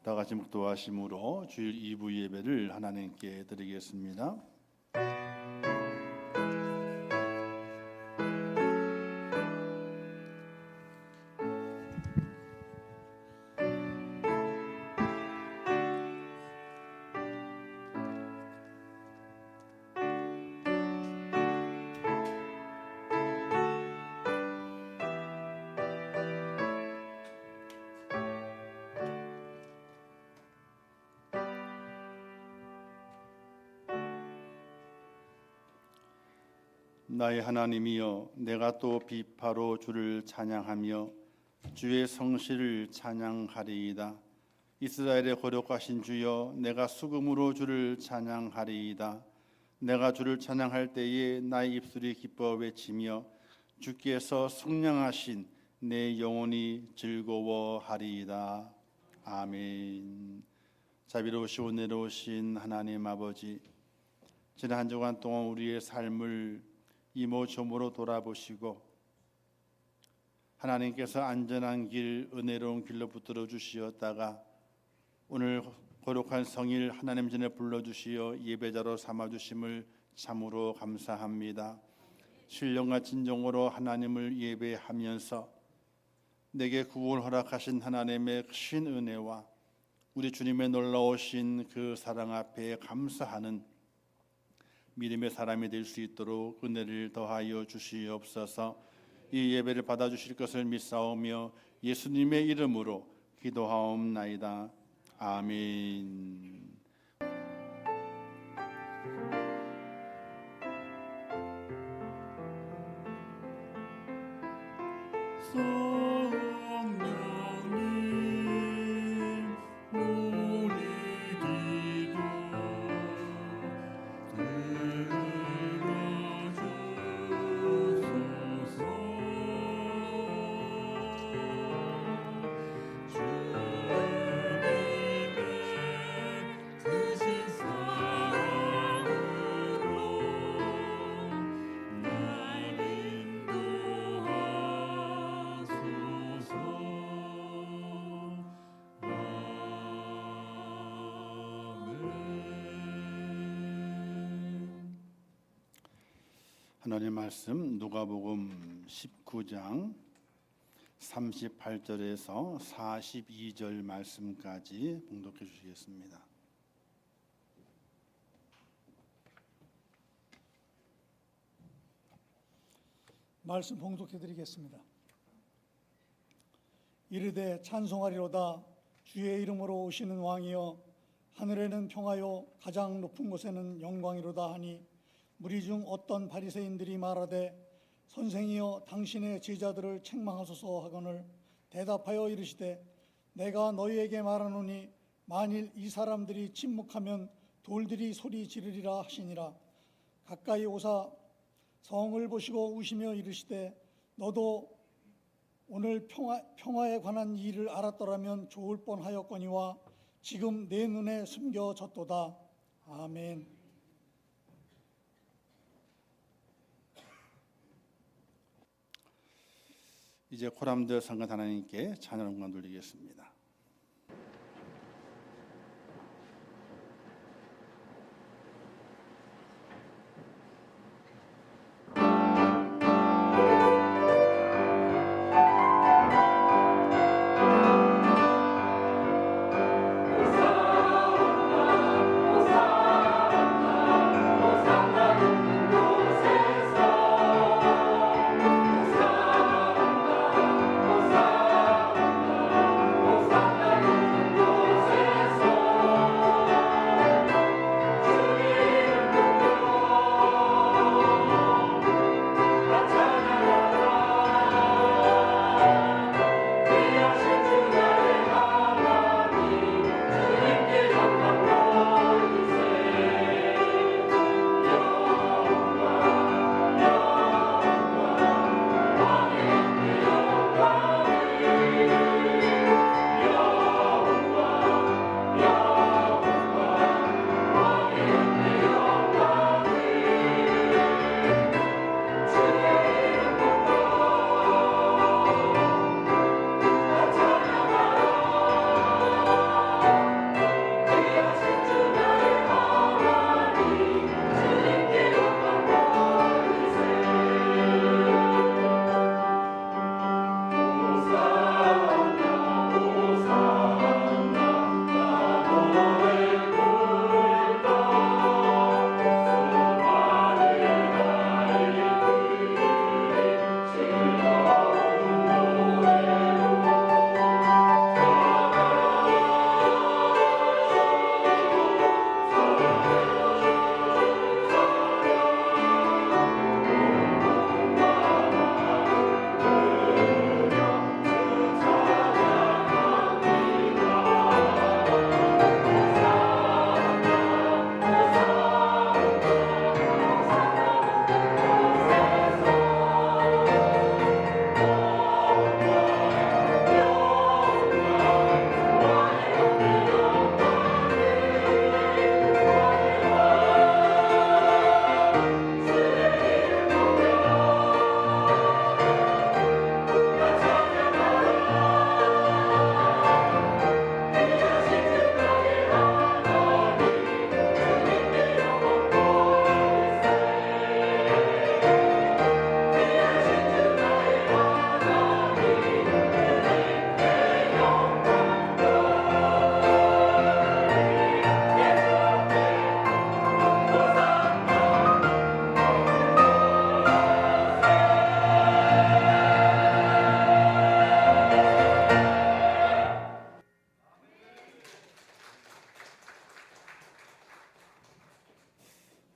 다 같이 묵도하심으로 주일 2부 예배를 하나님께 드리겠습니다. 나의 하나님이여, 내가 또 비파로 주를 찬양하며 주의 성실을 찬양하리이다. 이스라엘의 거룩하신 주여, 내가 수금으로 주를 찬양하리이다. 내가 주를 찬양할 때에 나의 입술이 기뻐 외치며 주께서 성량하신 내 영혼이 즐거워하리이다. 아멘. 자비로우시고 은혜로우신 하나님 아버지, 지난 한 주간 동안 우리의 삶을 이모저모로 돌아보시고 하나님께서 안전한 길, 은혜로운 길로 붙들어 주시었다가 오늘 거룩한 성일 하나님 전에 불러주시어 예배자로 삼아주심을 참으로 감사합니다. 신령과 진정으로 하나님을 예배하면서 내게 구원을 허락하신 하나님의 신 은혜와 우리 주님의 놀라우신 그 사랑 앞에 감사하는 믿음의 사람이 될 수 있도록 은혜를 더하여 주시옵소서. 이 예배를 받아주실 것을 믿사오며 예수님의 이름으로 기도하옵나이다. 아멘. 하나님의 말씀 누가복음 19장 38절에서 42절 말씀까지 봉독해 주시겠습니다. 말씀 봉독해 드리겠습니다. 이르되 찬송하리로다. 주의 이름으로 오시는 왕이여, 하늘에는 평화요 가장 높은 곳에는 영광이로다 하니, 무리 중 어떤 바리새인들이 말하되 선생이여 당신의 제자들을 책망하소서 하거늘 대답하여 이르시되 내가 너희에게 말하노니 만일 이 사람들이 침묵하면 돌들이 소리 지르리라 하시니라. 가까이 오사 성을 보시고 우시며 이르시되 너도 오늘 평화에 관한 일을 알았더라면 좋을 뻔하였거니와 지금 내 눈에 숨겨졌도다. 아멘. 이제 코람드 성간 하나님께 찬양 음악 돌리겠습니다. 오사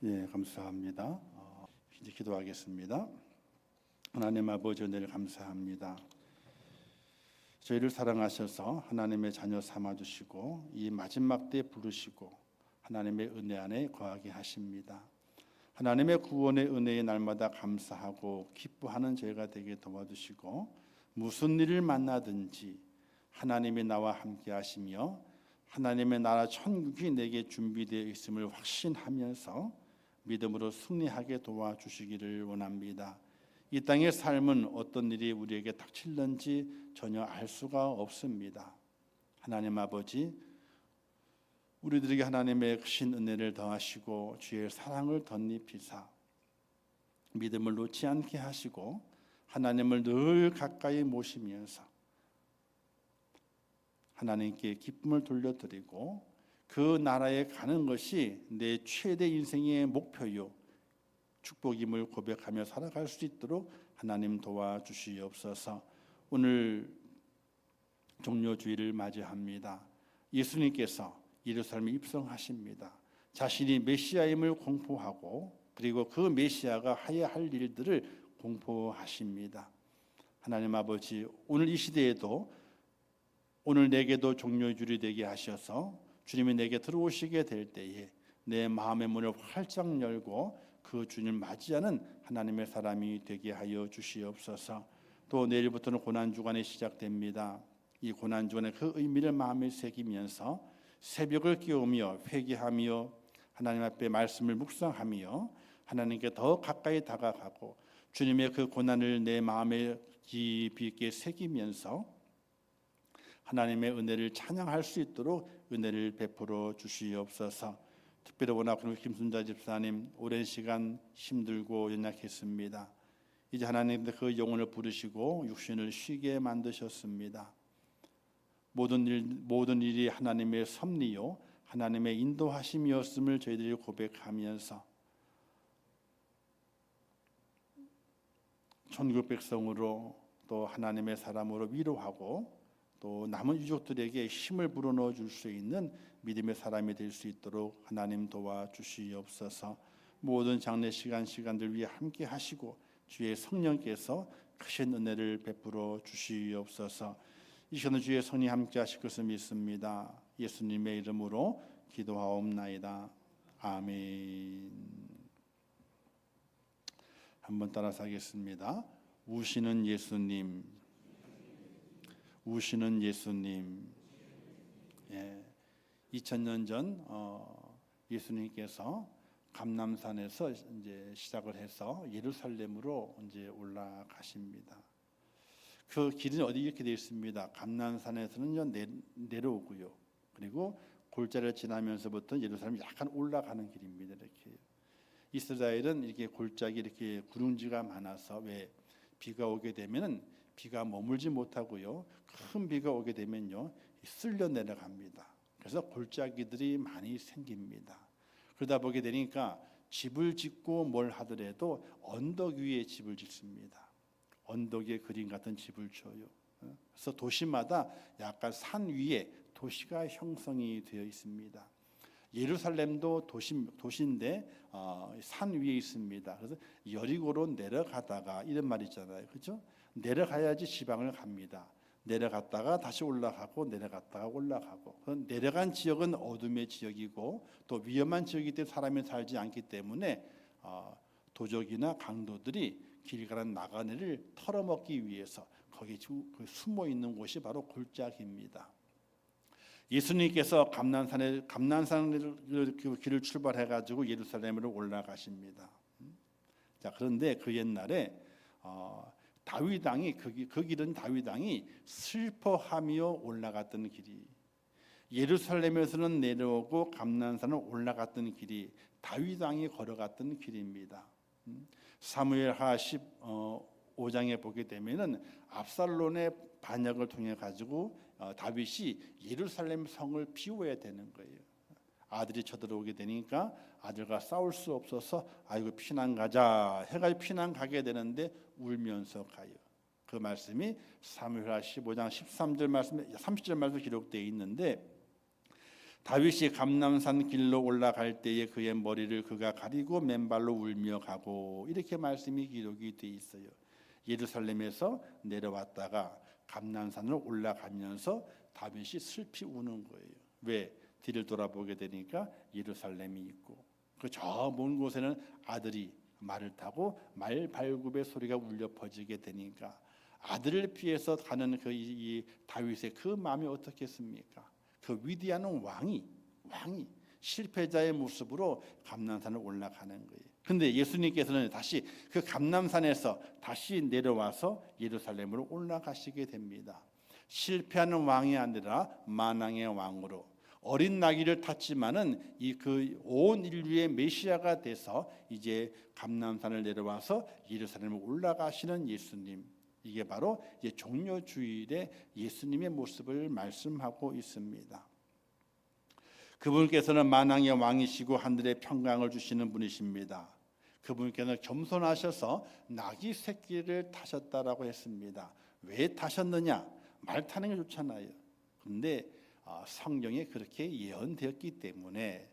예, 감사합니다. 이제 기도하겠습니다. 하나님 아버지 은혜를 감사합니다. 저희를 사랑하셔서 하나님의 자녀 삼아주시고 이 마지막 때 부르시고 하나님의 은혜 안에 거하게 하십니다. 하나님의 구원의 은혜에 날마다 감사하고 기뻐하는 저희가 되게 도와주시고 무슨 일을 만나든지 하나님이 나와 함께 하시며 하나님의 나라 천국이 내게 준비되어 있음을 확신하면서 믿음으로 승리하게 도와주시기를 원합니다. 이 땅의 삶은 어떤 일이 우리에게 닥칠는지 전혀 알 수가 없습니다. 하나님 아버지, 우리들에게 하나님의 크신 은혜를 더하시고 주의 사랑을 덧입히사 믿음을 놓지 않게 하시고 하나님을 늘 가까이 모시면서 하나님께 기쁨을 돌려드리고 그 나라에 가는 것이 내 최대 인생의 목표요 축복임을 고백하며 살아갈 수 있도록 하나님 도와주시옵소서. 오늘 종료주일을 맞이합니다. 예수님께서 예루살렘에 입성하십니다. 자신이 메시아임을 공포하고 그리고 그 메시아가 해야 할 일들을 공포하십니다. 하나님 아버지, 오늘 이 시대에도 오늘 내게도 종료주일이 되게 하셔서 주님이 내게 들어오시게 될 때에 내 마음의 문을 활짝 열고 그 주님을 맞이하는 하나님의 사람이 되게 하여 주시옵소서. 또 내일부터는 고난주간이 시작됩니다. 이 고난주간의 그 의미를 마음에 새기면서 새벽을 깨우며 회개하며 하나님 앞에 말씀을 묵상하며 하나님께 더 가까이 다가가고 주님의 그 고난을 내 마음에 깊이 있게 새기면서 하나님의 은혜를 찬양할 수 있도록 은혜를 베풀어 주시옵소서. 특별히 원하는 김순자 집사님 오랜 시간 힘들고 연약했습니다. 이제 하나님 그 영혼을 부르시고 육신을 쉬게 만드셨습니다. 모든 일이 하나님의 섭리요 하나님의 인도하심이었음을 저희들이 고백하면서 천국 백성으로 또 하나님의 사람으로 위로하고 또 남은 유족들에게 힘을 불어넣어 줄 수 있는 믿음의 사람이 될 수 있도록 하나님 도와주시옵소서. 모든 장례 시간들 위해 함께 하시고 주의 성령께서 크신 은혜를 베풀어 주시옵소서. 이 시간에 주의 성령이 함께 하실 것을 믿습니다. 예수님의 이름으로 기도하옵나이다. 아멘. 한번 따라서 하겠습니다. 우시는 예수님, 우시는 예수님. 예, 2000년 전 예수님께서 감람산에서 이제 시작을 해서 예루살렘으로 이제 올라가십니다. 그 길은 어디 이렇게 되어 있습니다. 감람산에서는 내려오고요. 그리고 골짜기를 지나면서부터 예루살렘 약간 올라가는 길입니다. 이렇게 이스라엘은 이렇게 골짜기 이렇게 구릉지가 많아서 왜 비가 오게 되면은 비가 머물지 못하고요. 큰 비가 오게 되면요 쓸려 내려갑니다. 그래서 골짜기들이 많이 생깁니다. 그러다 보게 되니까 집을 짓고 뭘 하더라도 언덕 위에 집을 짓습니다. 언덕에 그림 같은 집을 지어요. 그래서 도시마다 약간 산 위에 도시가 형성이 되어 있습니다. 예루살렘도 도시인데 산 위에 있습니다. 그래서 여리고로 내려가다가 이런 말 있잖아요, 그렇죠? 내려가야지 지방을 갑니다. 내려갔다가 다시 올라가고 내려갔다가 올라가고. 내려간 지역은 어둠의 지역이고 또 위험한 지역이기 때문에 사람이 살지 않기 때문에 도적이나 강도들이 길 가는 나그네를 털어먹기 위해서 거기 숨어 있는 곳이 바로 골짜기입니다. 예수님께서 감난산을 길을 출발해 가지고 예루살렘으로 올라가십니다. 자, 그런데 그 옛날에 다윗 왕이 그 길은 다윗 왕이 슬퍼하며 올라갔던 길이, 예루살렘에서는 내려오고 감난산을 올라갔던 길이 다윗 왕이 걸어갔던 길입니다. 사무엘하 15장에 보게 되면은 압살롬의 반역을 통해 가지고 다윗이 예루살렘 성을 비워야 되는 거예요. 아들이 쳐들어오게 되니까 아들과 싸울 수 없어서 아이고 피난 가자 해가지고 피난 가게 되는데 울면서 가요. 그 말씀이 사무엘하 15장 13절 말씀, 30절 말씀 기록되어 있는데 다윗이 감람산 길로 올라갈 때에 그의 머리를 그가 가리고 맨발로 울며 가고, 이렇게 말씀이 기록이 돼 있어요. 예루살렘에서 내려왔다가 감람산을 올라가면서 다윗이 슬피 우는 거예요. 왜? 뒤를 돌아보게 되니까 예루살렘이 있고, 그 저 먼 곳에는 아들이 말을 타고 말 발굽의 소리가 울려 퍼지게 되니까 아들을 피해서 가는 이 다윗의 그 마음이 어떻겠습니까? 그 위대한 왕이 실패자의 모습으로 감람산을 올라가는 거예요. 근데 예수님께서는 다시 그 감람산에서 다시 내려와서 예루살렘으로 올라가시게 됩니다. 실패하는 왕이 아니라 만왕의 왕으로 어린 나귀를 탔지만은 이 그 온 인류의 메시아가 돼서 이제 감람산을 내려와서 예루살렘을 올라가시는 예수님, 이게 바로 이제 종려주일의 예수님의 모습을 말씀하고 있습니다. 그분께서는 만왕의 왕이시고 하늘의 평강을 주시는 분이십니다. 그분께서는 겸손하셔서 나귀 새끼를 타셨다라고 했습니다. 왜 타셨느냐? 말 타는 게 좋잖아요. 그런데 성경에 그렇게 예언되었기 때문에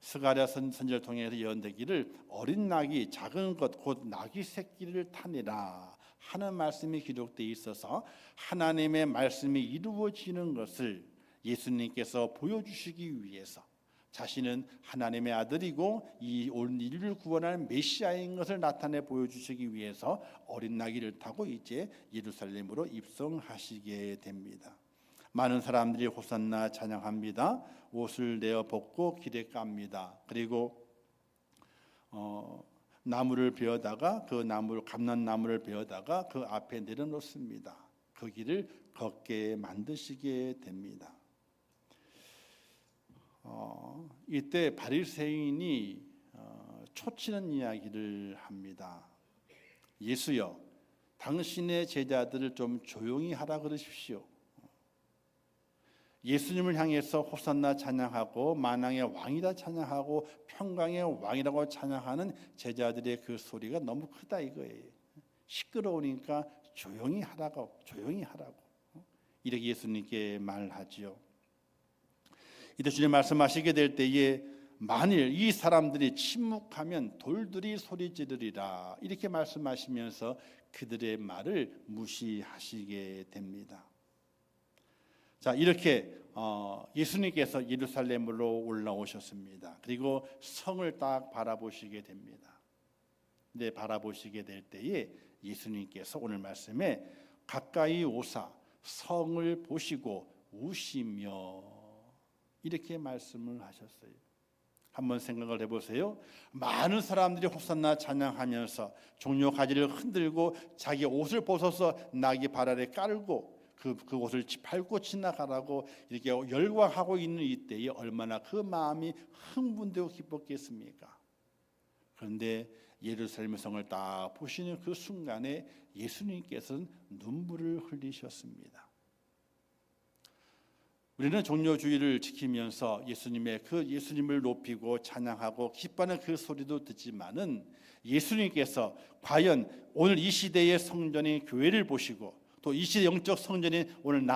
스가랴 선지자를 통해서 예언되기를 어린 나귀 작은 것 곧 나귀 새끼를 타니라 하는 말씀이 기록되어 있어서 하나님의 말씀이 이루어지는 것을 예수님께서 보여주시기 위해서 자신은 하나님의 아들이고 이 온 인류를 구원할 메시아인 것을 나타내 보여주시기 위해서 어린 나귀를 타고 이제 예루살렘으로 입성하시게 됩니다. 많은 사람들이 호산나 찬양합니다. 옷을 내어 벗고 길에 깝니다. 그리고 나무를 베어다가 그 감람나무를 베어다가 그 앞에 내려놓습니다. 그 길을 걷게 만드시게 됩니다. 이때 바리새인이 초치는 이야기를 합니다. 예수여, 당신의 제자들을 좀 조용히 하라 그러십시오. 예수님을 향해서 호산나 찬양하고 만왕의 왕이다 찬양하고 평강의 왕이라고 찬양하는 제자들의 그 소리가 너무 크다 이거예요. 시끄러우니까 조용히 하라고 이렇게 예수님께 말하지요. 이때 주님 말씀하시게 될 때에 만일 이 사람들이 침묵하면 돌들이 소리 지르리라 이렇게 말씀하시면서 그들의 말을 무시하시게 됩니다. 자, 이렇게 예수님께서 예루살렘으로 올라오셨습니다. 그리고 성을 딱 바라보시게 됩니다. 근데 바라보시게 될 때에 예수님께서 오늘 말씀에 가까이 오사 성을 보시고 우시며 이렇게 말씀을 하셨어요. 한번 생각을 해보세요. 많은 사람들이 호산나 찬양하면서 종려 가지를 흔들고 자기 옷을 벗어서 나귀 발 아래 깔고 그 옷을 밟고 지나가라고 이렇게 열광하고 있는 이때에 얼마나 그 마음이 흥분되고 기뻤겠습니까? 그런데 예루살렘 성을 딱 보시는 그 순간에 예수님께서는 눈물을 흘리셨습니다. 우리는 종려주의를 지키면서 예수님을 높이고 찬양하고 기뻐하는 그 소리도 듣지만은 예수님께서 과연 오늘 이 시대의 성전인 교회를 보시고 또 이 시대 영적 성전인 오늘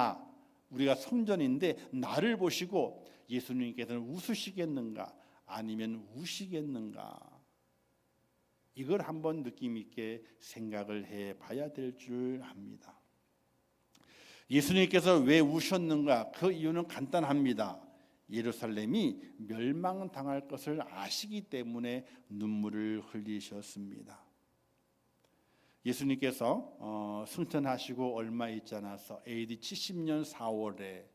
우리가 성전인데 나를 보시고 예수님께서는 웃으시겠는가 아니면 우시겠는가, 이걸 한번 느낌 있게 생각을 해봐야 될 줄 압니다. 예수님께서 왜 우셨는가? 그 이유는 간단합니다. 예루살렘이 멸망당할 것을 아시기 때문에 눈물을 흘리셨습니다. 예수님께서 승천하시고 얼마 있지 않아서 AD 70년 4월에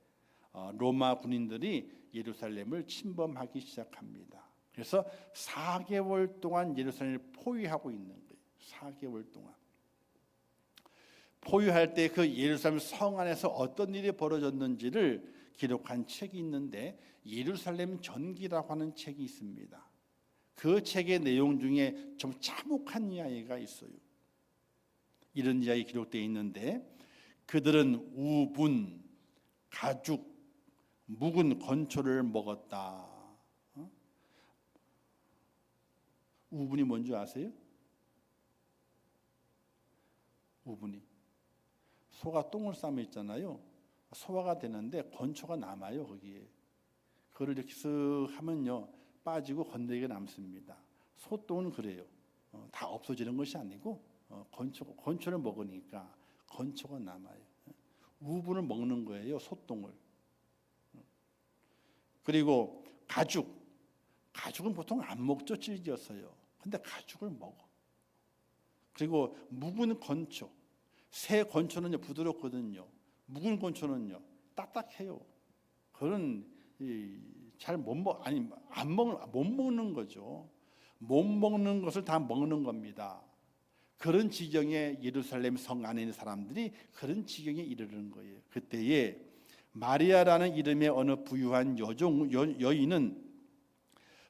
로마 군인들이 예루살렘을 침범하기 시작합니다. 그래서 4개월 동안 예루살렘을 포위하고 있는 거예요. 4개월 동안. 포위할 때 그 예루살렘 성 안에서 어떤 일이 벌어졌는지를 기록한 책이 있는데 예루살렘 전기라고 하는 책이 있습니다. 그 책의 내용 중에 좀 참혹한 이야기가 있어요. 이런 이야기 기록되어 있는데 그들은 우분, 가죽, 묵은 건초를 먹었다. 우분이 뭔지 아세요? 우분이 소가 똥을 싸면 있잖아요. 소화가 되는데 건초가 남아요 거기에. 그걸 이렇게 쓱 하면요 빠지고 건더기가 남습니다. 소똥은 그래요. 다 없어지는 것이 아니고 건초를 먹으니까 건초가 남아요. 우분을 먹는 거예요, 소똥을. 그리고 가죽은 보통 안 먹죠, 질겨서요. 근데 가죽을 먹어. 그리고 묵은 건초, 새 건초는요 부드럽거든요. 묵은 건초는요 딱딱해요. 그런 잘 못 먹는 거죠. 못 먹는 것을 다 먹는 겁니다. 그런 지경에 예루살렘 성 안에 있는 사람들이 그런 지경에 이르는 거예요. 그때에 마리아라는 이름의 어느 부유한 여인은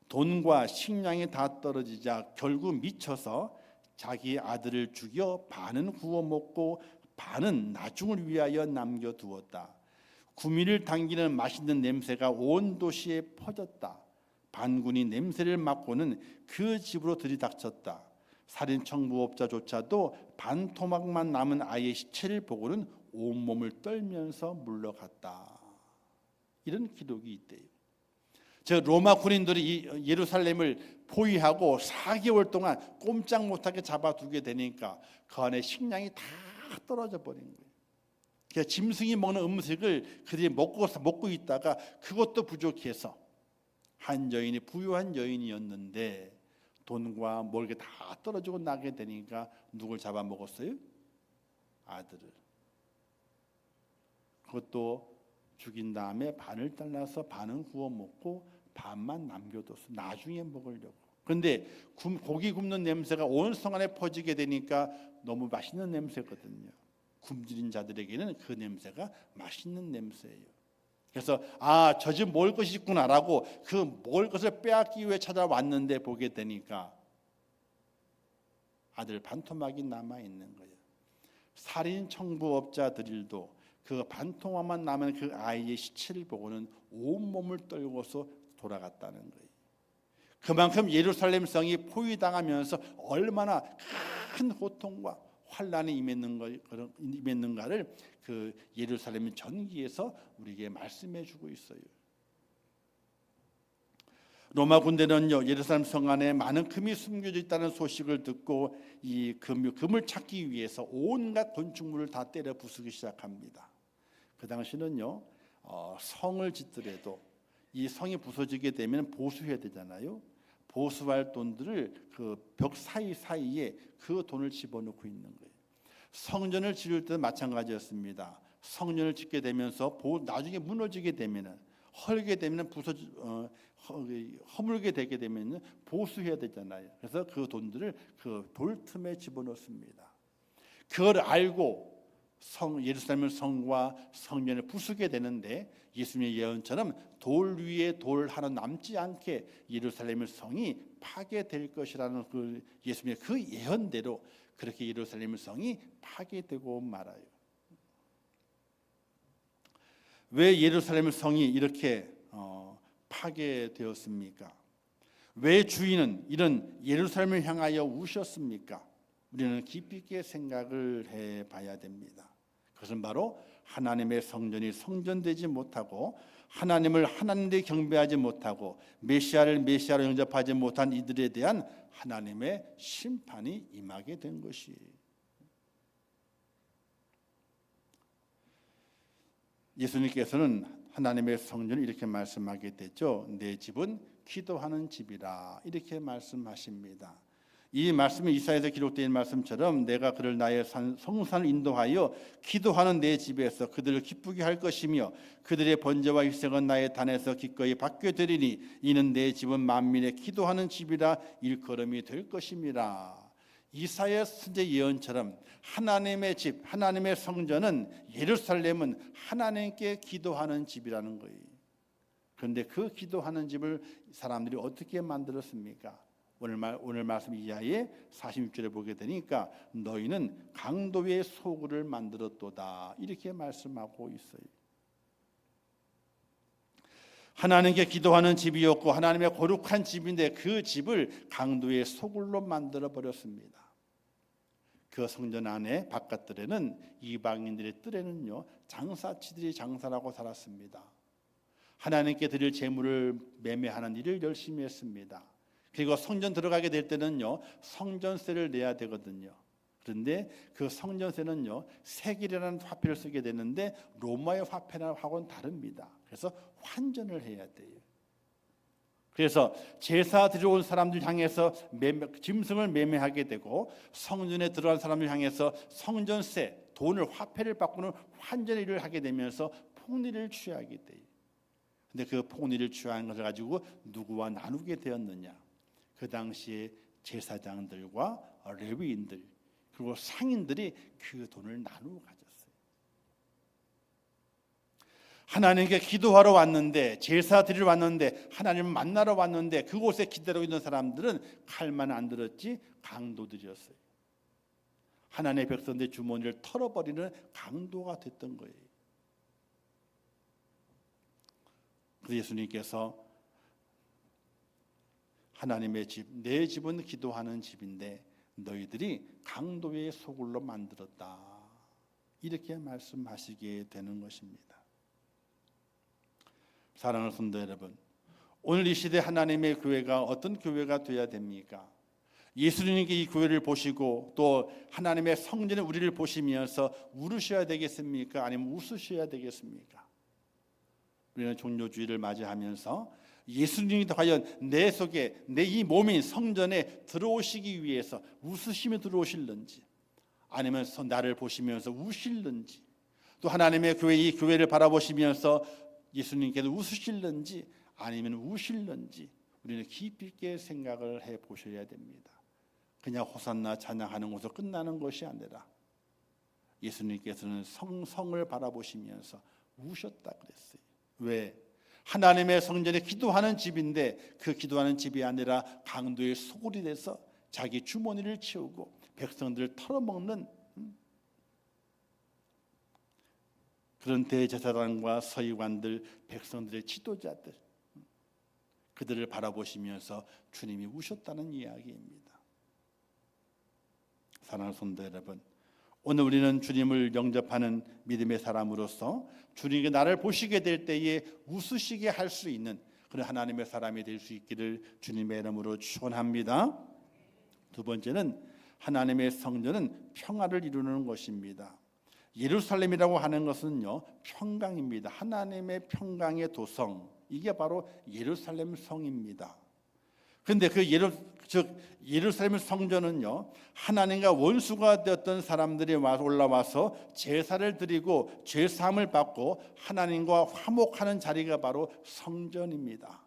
돈과 식량이 다 떨어지자 결국 미쳐서 자기 아들을 죽여 반은 구워 먹고 반은 나중을 위하여 남겨두었다. 구미를 당기는 맛있는 냄새가 온 도시에 퍼졌다. 반군이 냄새를 맡고는 그 집으로 들이닥쳤다. 살인 청부업자조차도 반토막만 남은 아이의 시체를 보고는 온몸을 떨면서 물러갔다. 이런 기록이 있대요. 저 로마 군인들이 예루살렘을 포위하고 4개월 동안 꼼짝 못하게 잡아두게 되니까 그 안에 식량이 다 떨어져 버린 거예요. 그러니까 짐승이 먹는 음식을 그들이 먹고 있다가 그것도 부족해서 한 여인이 부유한 여인이었는데 돈과 먹을 게 다 떨어지고 나게 되니까 누굴 잡아먹었어요? 아들을. 그것도 죽인 다음에 반을 잘라서 반은 구워 먹고 반만 남겨뒀어. 나중에 먹으려고. 그런데 고기 굽는 냄새가 온 성 안에 퍼지게 되니까 너무 맛있는 냄새거든요. 굶주린 자들에게는 그 냄새가 맛있는 냄새예요. 그래서 저 집 먹을 것이 있구나라고 그 먹을 것을 빼앗기 위해 찾아왔는데 보게 되니까 아들 반토막이 남아 있는 거예요. 살인 청부업자들도 그 반토막만 남은 그 아이의 시체를 보고는 온 몸을 떨고서 돌아갔다는 거예요. 그만큼 예루살렘 성이 포위당하면서 얼마나 큰 고통과 환란이 임했는가를 그 예루살렘 전기에서 우리에게 말씀해 주고 있어요. 로마 군대는요 예루살렘 성 안에 많은 금이 숨겨져 있다는 소식을 듣고 이 금을 찾기 위해서 온갖 건축물을 다 때려 부수기 시작합니다. 그 당시는요 성을 짓더라도 이 성이 부서지게 되면 보수해야 되잖아요. 보수할 돈들을 그 벽 사이사이에 그 돈을 집어넣고 있는 거예요. 성전을 지을 때도 마찬가지였습니다. 성전을 짓게 되면서 나중에 무너지게 되면은 헐게 되면은 허물게 되게 되면은 보수해야 되잖아요. 그래서 그 돈들을 그 돌 틈에 집어넣습니다. 그걸 알고 예루살렘 성과 성전을 부수게 되는데 예수님의 예언처럼 돌 위에 돌 하나 남지 않게 예루살렘 성이 파괴될 것이라는 그 예수님의 그 예언대로 그렇게 예루살렘 성이 파괴되고 말아요. 왜 예루살렘 성이 이렇게 파괴되었습니까? 왜 주인은 이런 예루살렘을 향하여 우셨습니까? 우리는 깊이 있게 생각을 해봐야 됩니다. 그것은 바로 하나님의 성전이 성전되지 못하고 하나님을 하나님으로 경배하지 못하고 메시아를 메시아로 영접하지 못한 이들에 대한 하나님의 심판이 임하게 된 것이에요. 예수님께서는 하나님의 성전을 이렇게 말씀하게 되죠. 내 집은 기도하는 집이라 이렇게 말씀하십니다. 이 말씀이 이사야에서 기록된 말씀처럼 내가 그를 나의 성산을 인도하여 기도하는 내 집에서 그들을 기쁘게 할 것이며 그들의 번제와 희생은 나의 단에서 기꺼이 받게 되리니 이는 내 집은 만민의 기도하는 집이라 일컬음이 될 것임이라. 이사야 선지자 예언처럼 하나님의 집, 하나님의 성전은 예루살렘은 하나님께 기도하는 집이라는 거예요. 그런데 그 기도하는 집을 사람들이 어떻게 만들었습니까? 오늘 말씀 이하에 46절에 보게 되니까 너희는 강도의 소굴을 만들었도다 이렇게 말씀하고 있어요. 하나님께 기도하는 집이었고 하나님의 거룩한 집인데 그 집을 강도의 소굴로 만들어 버렸습니다. 그 성전 안에 바깥들에는 이방인들의 뜰에는요 장사치들이 장사를 하고 살았습니다. 하나님께 드릴 제물을 매매하는 일을 열심히 했습니다. 그리고 성전 들어가게 될 때는요, 성전세를 내야 되거든요. 그런데 그 성전세는요, 세겔이라는 화폐를 쓰게 되는데 로마의 화폐하고는 다릅니다. 그래서 환전을 해야 돼요. 그래서 제사 들어온 사람들 향해서 짐승을 매매하게 되고, 성전에 들어간 사람을 향해서 성전세, 돈을 화폐를 바꾸는 환전의 일을 하게 되면서 폭리를 취하게 돼요. 근데 그 폭리를 취한 것을 가지고 누구와 나누게 되었느냐? 그 당시에 제사장들과 레위인들 그리고 상인들이 그 돈을 나누어 가졌어요. 하나님께 기도하러 왔는데, 제사 드리러 왔는데, 하나님을 만나러 왔는데 그곳에 기다리고 있는 사람들은 칼만 안 들었지 강도들이었어요. 하나님의 백성들의 주머니를 털어버리는 강도가 됐던 거예요. 그래서 예수님께서 하나님의 집, 내 집은 기도하는 집인데 너희들이 강도의 소굴로 만들었다, 이렇게 말씀하시게 되는 것입니다. 사랑하는 성도 여러분, 오늘 이 시대 하나님의 교회가 어떤 교회가 되어야 됩니까? 예수님께 이 교회를 보시고 또 하나님의 성전에 우리를 보시면서 울으셔야 되겠습니까? 아니면 웃으셔야 되겠습니까? 우리는 종료주의를 맞이하면서 예수님이 과연 내 속에, 내 이 몸인 성전에 들어오시기 위해서 웃으시며 들어오실는지, 아니면 나를 보시면서 우실는지, 또 하나님의 교회, 이 교회를 바라보시면서 예수님께서 웃으실는지 아니면 우실는지 우리는 깊이 있게 생각을 해 보셔야 됩니다. 그냥 호산나 찬양하는 것으로 끝나는 것이 아니라 예수님께서는 성을 바라보시면서 우셨다 그랬어요. 왜? 하나님의 성전에 기도하는 집인데 그 기도하는 집이 아니라 강도의 소굴이 돼서 자기 주머니를 채우고 백성들을 털어먹는 그런 대제사장과 서기관들, 백성들의 지도자들, 그들을 바라보시면서 주님이 우셨다는 이야기입니다. 사랑하는 성도 여러분, 오늘 우리는 주님을 영접하는 믿음의 사람으로서 주님이 나를 보시게 될 때에 웃으시게 할 수 있는 그런 하나님의 사람이 될 수 있기를 주님의 이름으로 축원합니다. 두 번째는 하나님의 성전은 평화를 이루는 것입니다. 예루살렘이라고 하는 것은요, 평강입니다. 하나님의 평강의 도성, 이게 바로 예루살렘 성입니다. 그런데 그 예루살렘 성전은요, 하나님과 원수가 되었던 사람들이 올라와서 제사를 드리고 죄 사함을 받고 하나님과 화목하는 자리가 바로 성전입니다.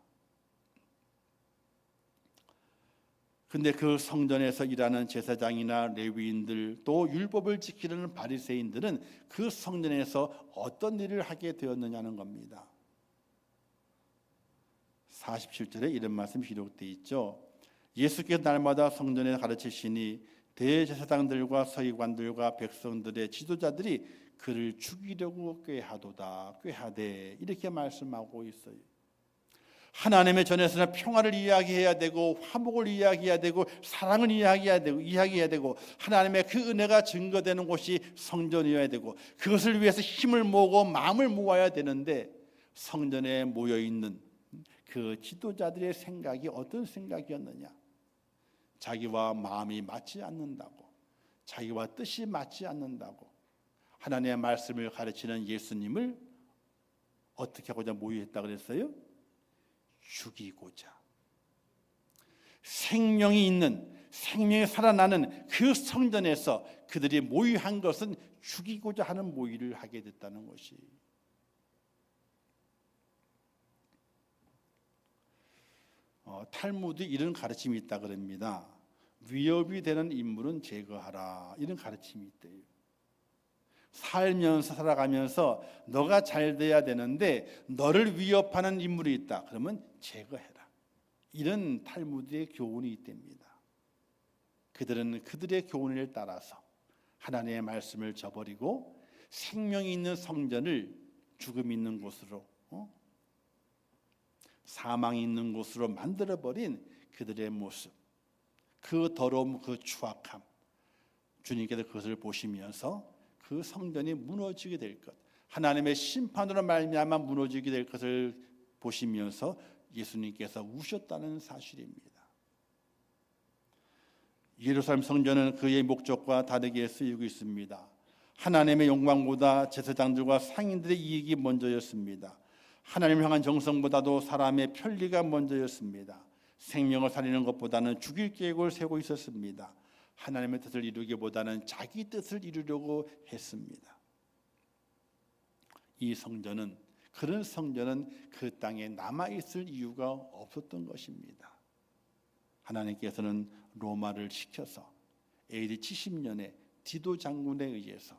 근데 그 성전에서 일하는 제사장이나 레위인들, 또 율법을 지키는 바리새인들은 그 성전에서 어떤 일을 하게 되었느냐는 겁니다. 47절에 이런 말씀이 기록되어 있죠. 예수께서 날마다 성전에 가르치시니 대제사장들과 서기관들과 백성들의 지도자들이 그를 죽이려고 꾀하되 이렇게 말씀하고 있어요. 하나님의 전에서는 평화를 이야기해야 되고 화목을 이야기해야 되고 사랑을 이야기해야 되고 하나님의 그 은혜가 증거되는 곳이 성전이어야 되고 그것을 위해서 힘을 모으고 마음을 모아야 되는데 성전에 모여 있는 그 지도자들의 생각이 어떤 생각이었느냐? 자기와 마음이 맞지 않는다고, 자기와 뜻이 맞지 않는다고 하나님의 말씀을 가르치는 예수님을 어떻게 하고자 모의했다 그랬어요? 죽이고자. 생명이 있는, 생명이 살아나는 그 성전에서 그들이 모의한 것은 죽이고자 하는 모의를 하게 됐다는 것이. 탈무드 이런 가르침이 있다 그럽니다. 위협이 되는 인물은 제거하라, 이런 가르침이 있대요. 살아가면서 너가 잘 돼야 되는데 너를 위협하는 인물이 있다, 그러면 제거해라, 이런 탈무드의 교훈이 있답니다. 그들은 그들의 교훈을 따라서 하나님의 말씀을 저버리고 생명이 있는 성전을 죽음 있는 곳으로, 사망이 있는 곳으로 만들어버린 그들의 모습, 그 더러움, 그 추악함, 주님께서 그것을 보시면서 그 성전이 무너지게 될 것, 하나님의 심판으로 말미암아 무너지게 될 것을 보시면서 예수님께서 우셨다는 사실입니다. 예루살렘 성전은 그의 목적과 다르게 쓰이고 있습니다. 하나님의 영광보다 제사장들과 상인들의 이익이 먼저였습니다. 하나님을 향한 정성보다도 사람의 편리가 먼저였습니다. 생명을 살리는 것보다는 죽일 계획을 세우고 있었습니다. 하나님의 뜻을 이루기보다는 자기 뜻을 이루려고 했습니다. 이 성전은, 그런 성전은 그 땅에 남아있을 이유가 없었던 것입니다. 하나님께서는 로마를 시켜서 AD 70년에 디도 장군에 의해서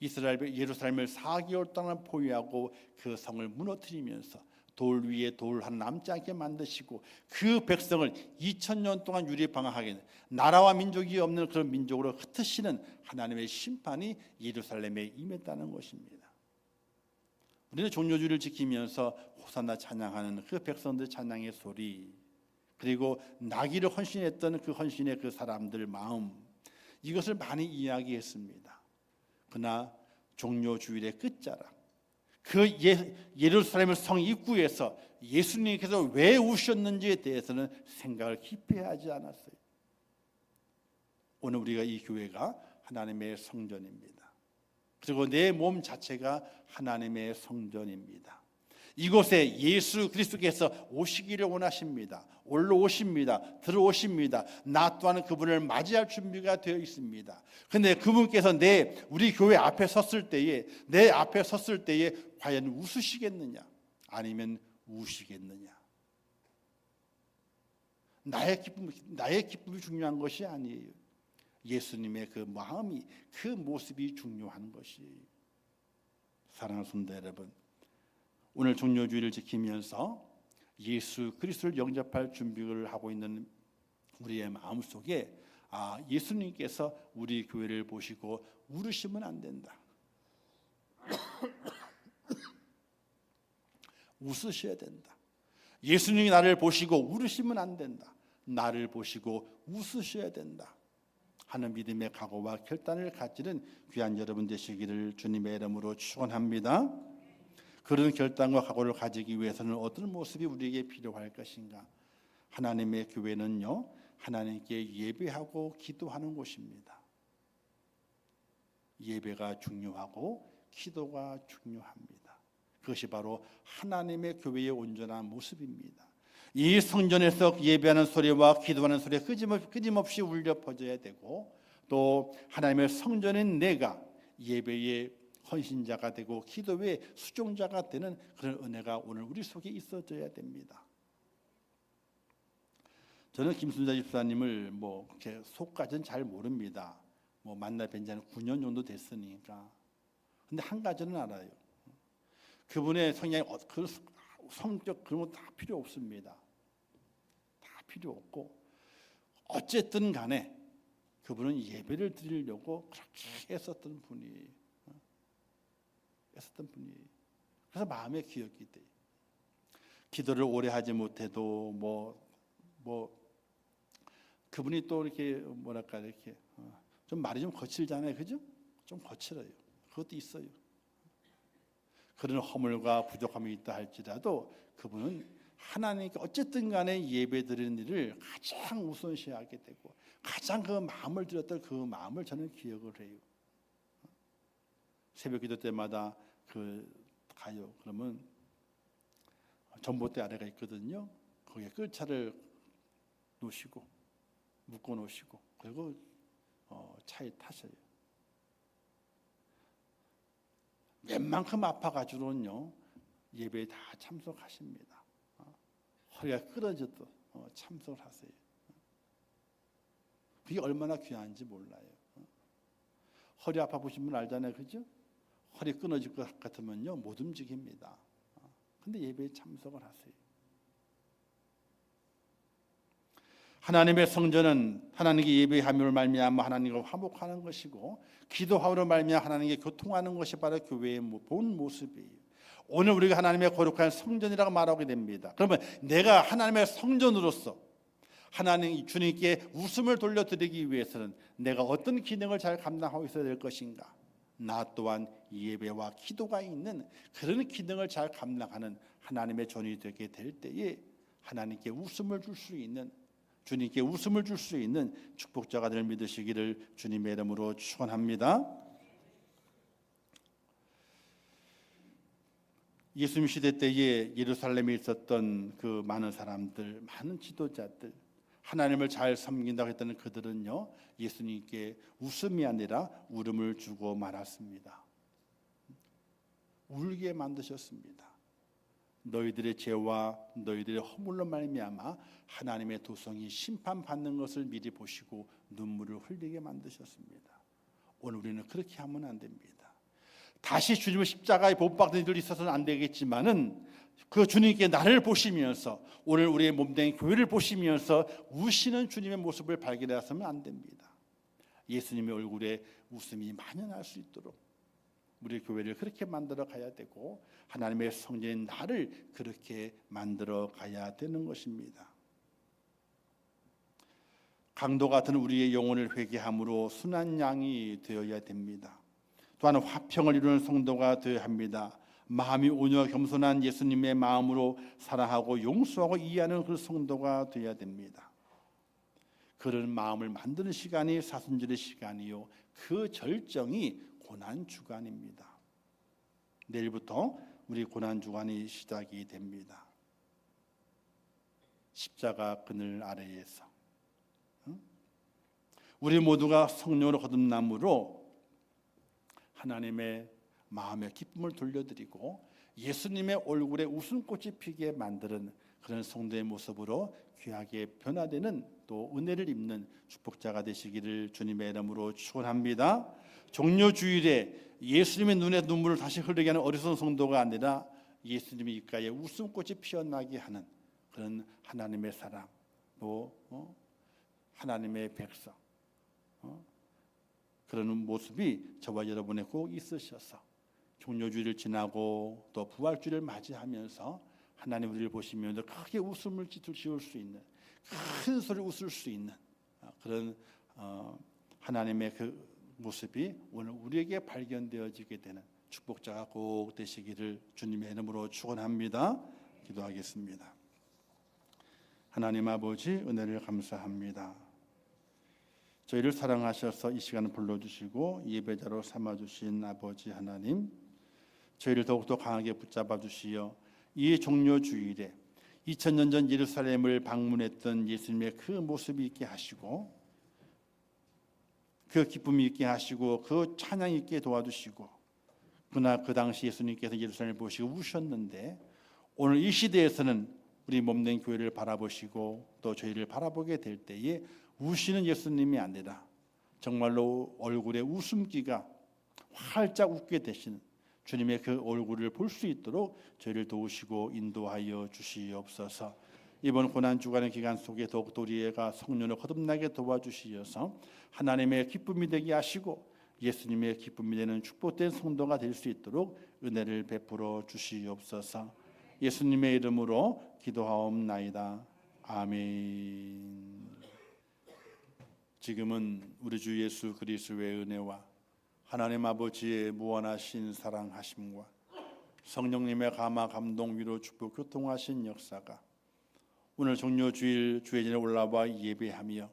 이스라엘 예루살렘을 4개월 동안 포위하고 그 성을 무너뜨리면서 돌 위에 돌 하나 남지 않게 만드시고 그 백성을 2000년 동안 유리방황하게, 나라와 민족이 없는 그런 민족으로 흩으시는 하나님의 심판이 예루살렘에 임했다는 것입니다. 우리는 종료주의를 지키면서 호산나 찬양하는 그 백성들 찬양의 소리, 그리고 나기를 헌신했던 그 헌신의 그 사람들 마음, 이것을 많이 이야기했습니다. 그러나 종료주일의 끝자락, 그 예루살렘 성 입구에서 예수님께서 왜 우셨는지에 대해서는 생각을 깊이 하지 않았어요. 오늘 우리가 이 교회가 하나님의 성전입니다. 그리고 내 몸 자체가 하나님의 성전입니다. 이곳에 예수 그리스도께서 오시기를 원하십니다. 올라오십니다. 들어오십니다. 나 또한 그분을 맞이할 준비가 되어 있습니다. 그런데 그분께서 우리 교회 앞에 섰을 때에, 내 앞에 섰을 때에 과연 웃으시겠느냐, 아니면 우시겠느냐? 나의 기쁨이 중요한 것이 아니에요. 예수님의 그 마음이, 그 모습이 중요한 것이에요. 사랑하는 성도 여러분, 오늘 종료주의를 지키면서 예수 그리스도를 영접할 준비를 하고 있는 우리의 마음속에 예수님께서 우리 교회를 보시고 울으시면 안 된다. 웃으셔야 된다. 예수님이 나를 보시고 울으시면 안 된다. 나를 보시고 웃으셔야 된다 하는 믿음의 각오와 결단을 가지는 귀한 여러분 되시기를 주님의 이름으로 축원합니다. 그런 결단과 각오를 가지기 위해서는 어떤 모습이 우리에게 필요할 것인가? 하나님의 교회는요, 하나님께 예배하고 기도하는 곳입니다. 예배가 중요하고 기도가 중요합니다. 그것이 바로 하나님의 교회의 온전한 모습입니다. 이 성전에서 예배하는 소리와 기도하는 소리가 끊임없이 울려 퍼져야 되고, 또 하나님의 성전인 내가 예배의 헌신자가 되고 기도의 수종자가 되는 그런 은혜가 오늘 우리 속에 있어져야 됩니다. 저는 김순자 집사님을 그렇게 속까지는 잘 모릅니다. 만나 뵌 지는 9년 정도 됐으니까. 근데 한 가지는 알아요. 그분의 성향이, 그 성격 그런 거 다 필요 없습니다. 다 필요 없고, 어쨌든 간에 그분은 예배를 드리려고 그렇게 애썼던 분이에요. 그래서 마음에 기억이 돼요. 기도를 오래 하지 못해도 그분이 또 이렇게 이렇게 좀 말이 좀 거칠잖아요, 그죠? 좀 거칠어요. 그것도 있어요. 그런 허물과 부족함이 있다 할지라도 그분은 하나님께 어쨌든 간에 예배 드리는 일을 가장 우선시하게 되고 가장 그 마음을 드렸던 그 마음을 저는 기억을 해요. 새벽 기도 때마다 가요. 그러면 전봇대 아래가 있거든요. 거기에 끌차를 놓으시고 묶어 놓으시고 그리고 차에 타셔요. 웬만큼 아파가지고는요 예배에 다 참석하십니다. 허리가 끊어져도 참석을 하세요. 그게 얼마나 귀한지 몰라요. 허리 아파 보신 분 알잖아요, 그죠? 허리 끊어질 것 같으면요 못 움직입니다. 근데 예배에 참석을 하세요. 하나님의 성전은 하나님께 예배함으로 말미암아 하나님과 화목하는 것이고, 기도함으로 말미암아 하나님께 교통하는 것이 바로 교회의 본 모습이에요. 오늘 우리가 하나님의 거룩한 성전이라고 말하게 됩니다. 그러면 내가 하나님의 성전으로서 하나님 주님께 웃음을 돌려드리기 위해서는 내가 어떤 기능을 잘 감당하고 있어야 될 것인가? 나 또한 예배와 기도가 있는 그런 기능을 잘 감당하는 하나님의 존이 되게 될 때에 하나님께 웃음을 줄 수 있는, 주님께 웃음을 줄 수 있는 축복자가 될 믿으시기를 주님의 이름으로 축원합니다. 예수님 시대 때에 예루살렘에 있었던 그 많은 사람들, 많은 지도자들, 하나님을 잘 섬긴다고 했던 그들은요, 예수님께 웃음이 아니라 울음을 주고 말았습니다. 울게 만드셨습니다. 너희들의 죄와 너희들의 허물로 말미암아 하나님의 도성이 심판받는 것을 미리 보시고 눈물을 흘리게 만드셨습니다. 오늘 우리는 그렇게 하면 안 됩니다. 다시 주님의 십자가에 못 박는 일이 있어서는 안 되겠지만은 그 주님께 나를 보시면서 오늘 우리의 몸된 교회를 보시면서 우시는 주님의 모습을 발견하서는 안 됩니다. 예수님의 얼굴에 웃음이 만연할 수 있도록 우리 교회를 그렇게 만들어 가야 되고 하나님의 성전인 나를 그렇게 만들어 가야 되는 것입니다. 강도 같은 우리의 영혼을 회개함으로 순한 양이 되어야 됩니다. 또한 화평을 이루는 성도가 되어야 합니다. 마음이 온유하고 겸손한 예수님의 마음으로 사랑하고 용서하고 이해하는 그 성도가 되어야 됩니다. 그런 마음을 만드는 시간이 사순절의 시간이요, 그 절정이 고난주간입니다. 내일부터 우리 고난주간이 시작이 됩니다. 십자가 그늘 아래에서 우리 모두가 성령으로 거듭남으로 하나님의 마음의 기쁨을 돌려드리고 예수님의 얼굴에 웃음꽃이 피게 만드는 그런 성도의 모습으로 귀하게 변화되는 또 은혜를 입는 축복자가 되시기를 주님의 이름으로 축원합니다. 종료주일에 예수님의 눈에 눈물을 다시 흐르게 하는 어리석은 성도가 아니라 예수님의 입가에 웃음꽃이 피어나게 하는 그런 하나님의 사랑, 또 하나님의 백성, 그런 모습이 저와 여러분의 꼭 있으셔서 종료주일을 지나고 또 부활주일을 맞이하면서 하나님 우리를 보시면서 크게 웃음을 지을 수 있는, 큰 소리로 웃을 수 있는 그런 하나님의 그 모습이 오늘 우리에게 발견되어지게 되는 축복자가 꼭 되시기를 주님의 이름으로 축원합니다. 기도하겠습니다. 하나님 아버지, 은혜를 감사합니다. 저희를 사랑하셔서 이 시간을 불러주시고 예배자로 삼아주신 아버지 하나님, 저희를 더욱더 강하게 붙잡아 주시어 이 종료주일에 2000년 전 예루살렘을 방문했던 예수님의 그 모습이 있게 하시고 그 기쁨이 있게 하시고 그 찬양이 있게 도와주시고, 그러나 그 당시 예수님께서 예루살렘을 보시고 우셨는데 오늘 이 시대에서는 우리 몸된 교회를 바라보시고 또 저희를 바라보게 될 때에 우시는 예수님이 아니라 정말로 얼굴에 웃음기가 활짝 웃게 되시는 주님의 그 얼굴을 볼 수 있도록 저희를 도우시고 인도하여 주시옵소서. 이번 고난주간의 기간 속에 더욱더 우리가 성령을 거듭나게 도와주시어서 하나님의 기쁨이 되게 하시고 예수님의 기쁨이 되는 축복된 성도가 될 수 있도록 은혜를 베풀어 주시옵소서. 예수님의 이름으로 기도하옵나이다. 아멘. 지금은 우리 주 예수 그리스도의 은혜와 하나님 아버지의 무한하신 사랑하심과 성령님의 감화 감동 위로 축복 교통하신 역사가 오늘 종료주일 주회전에 올라와 예배하며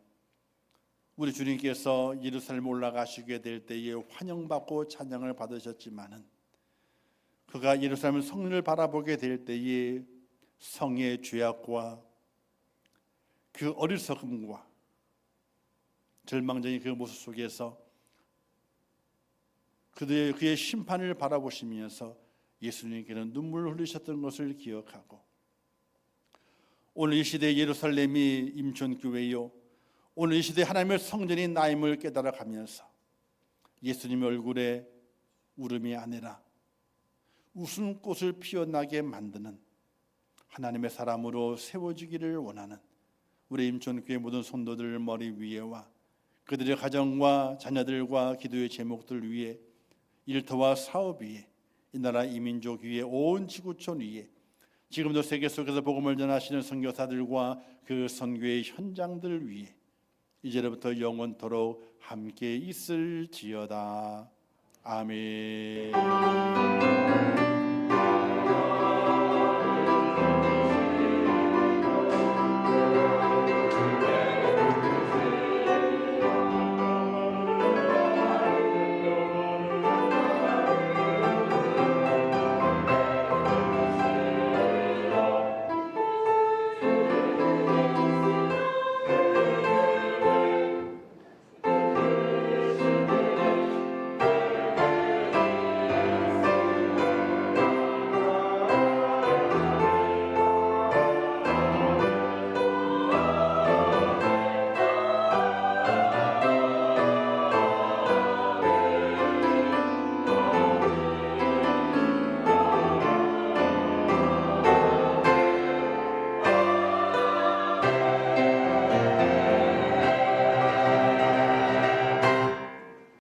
우리 주님께서 예루살렘 올라가시게 될 때에 환영받고 찬양을 받으셨지만은 그가 예루살렘 성전을 바라보게 될 때에 성의 죄악과 그 어리석음과 절망적인 그 모습 속에서 그의 심판을 바라보시면서 예수님께는 눈물을 흘리셨던 것을 기억하고 오늘 이 시대 예루살렘이 임촌교회요, 오늘 이 시대 하나님의 성전이 나임을 깨달아가면서 예수님의 얼굴에 울음이 아니라 웃음꽃을 피어나게 만드는 하나님의 사람으로 세워지기를 원하는 우리 임촌교회 모든 성도들 머리 위에와 그들의 가정과 자녀들과 기도의 제목들 위에, 일터와 사업 위에, 이 나라 이민족 위에, 온 지구촌 위에 지금도 세계 속에서 복음을 전하시는 선교사들과 그 선교의 현장들 위에 이제부터 영원토록 함께 있을지어다. 아멘.